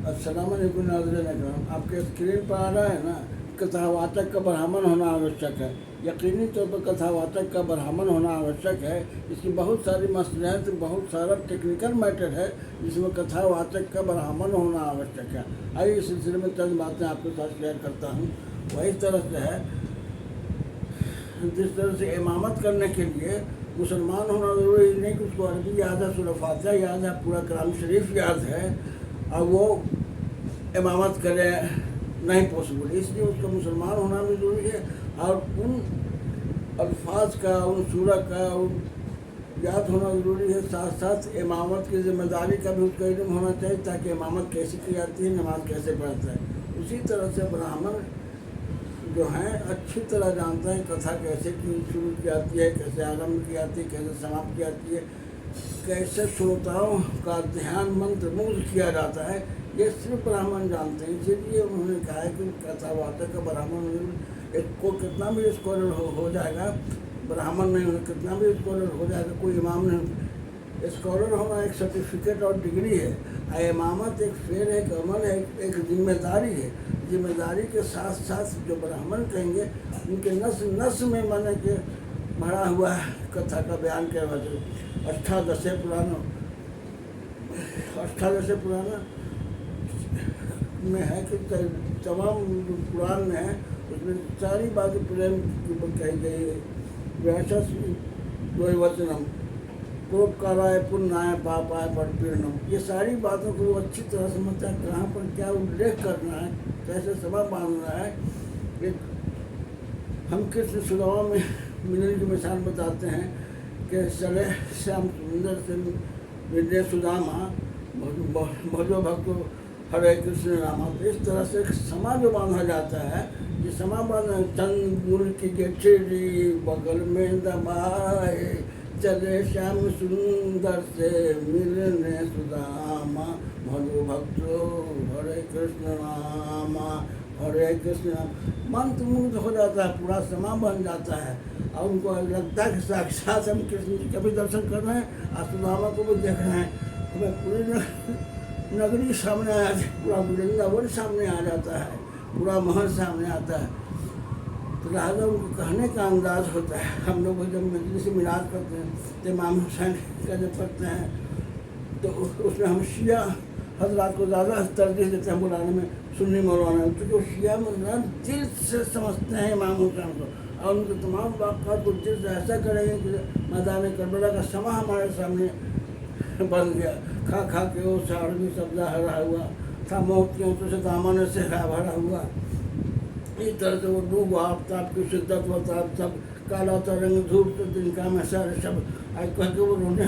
अस्सलाम वालेकुम नाज़रीन अकराम, आपके स्क्रीन पर आ रहा है ना, कथावाचक का ब्राह्मण होना आवश्यक है। यकीनी तौर पर कथावाचक का ब्राह्मण होना आवश्यक है। इसकी बहुत सारी मसलियत, बहुत सारा टेक्निकल मैटर है जिसमें कथावाचक का ब्राह्मण होना आवश्यक है। आइए इस सिलसिले में चंद बातें आपके साथ शेयर करता हूँ। वही तरह से है जिस तरह से इमामत करने के लिए मुसलमान होना ज़रूरी नहीं कि उसको अरबी याद है, सूरह फातिहा याद है, पूरा कुरान शरीफ याद है और वो इमामत करे, नहीं पॉसिबल। इसलिए उसका मुसलमान होना भी ज़रूरी है और उन अल्फाज का, उन सूरह का याद होना ज़रूरी है। साथ साथ इमामत की ज़िम्मेदारी का भी उसका इल्म होना चाहिए ताकि इमामत कैसे की जाती है, नमाज कैसे पढ़ता है। उसी तरह से ब्राह्मण जो हैं अच्छी तरह जानते हैं कथा कैसे की शुरू की जाती है, कैसे आरम्भ की जाती है, कैसे समाप्त की जाती है, कैसे श्रोताओं का ध्यान मंत्र मुग्ध किया जाता है। ये सिर्फ ब्राह्मण जानते हैं। इसीलिए उन्होंने कहा है कि कथावाचक का ब्राह्मण एक को कितना भी स्कॉलर हो जाएगा, ब्राह्मण नहीं कितना भी स्कॉलर हो जाएगा, कोई इमाम नहीं। स्कॉलर होना एक सर्टिफिकेट और डिग्री है। इमामत एक फेर है, एक अमल है, एक जिम्मेदारी है। जिम्मेदारी के साथ साथ जो ब्राह्मण कहेंगे उनके नस नस में माने के भरा हुआ कथा का बयान किया हुआ। अष्टादश पुराना में है कि तमाम पुराण में है, उसमें सारी बातें प्रेम की कही गई है। वैसा वचनम परोपकाराय पुण्याय पापाय परपीड़नम, ये सारी बातों को अच्छी तरह समझता है कहाँ पर क्या उल्लेख करना है, कैसे सभा बांधना है। एक हम कृष्ण सुदामा में मिलने की मिसाल बताते हैं कि चले श्याम सुंदर से मिले सुदामा भजो भक्तो हरे कृष्ण रामा। तो इस तरह से समा जो बांधा जाता है, ये समा बांधा चंद्र की गेठरी बगल में दबाए चले श्याम सुंदर से मिलने सुदामा भजो भक्तो हरे कृष्ण रामा हरे कृष्ण राम। मंत्र मुग्ध हो जाता है, पूरा समा बन जाता है और उनको लगता है कि साक्षात हम कृष्ण जी का भी दर्शन कर रहे हैं और सुदामा को भी देख रहे हैं। हमें पूरी नगरी सामने आ जाती, पूरा वृंदावन सामने आ जाता है, पूरा महल सामने आता है। तो राजा उनको कहने का अंदाज होता है। हम लोग जब मजलिस से मिलाद करते हैं तो इमाम हुसैन का जब पढ़ते हैं तो उसमें हम शिया हजरात को ज़्यादा तरजीह देते हैं बुलाने में, सुन्नी मौलाना, क्योंकि शिया मौलाना दिल से समझते हैं इमाम हुसैन को और उनके तमाम वाक़ात को दिल से ऐसा करेंगे कि मैदान करबला का समा हमारे सामने बन गया। खा खा के वो साड़ी सब्जा हरा हुआ था, मोतियों से दामन से भरा हुआ। इस तरह से वो डूब आफ्ताब की शिद्दत वताब सब काला तरंग धूप तो दिन का में सारे सब आज कह के वो रोने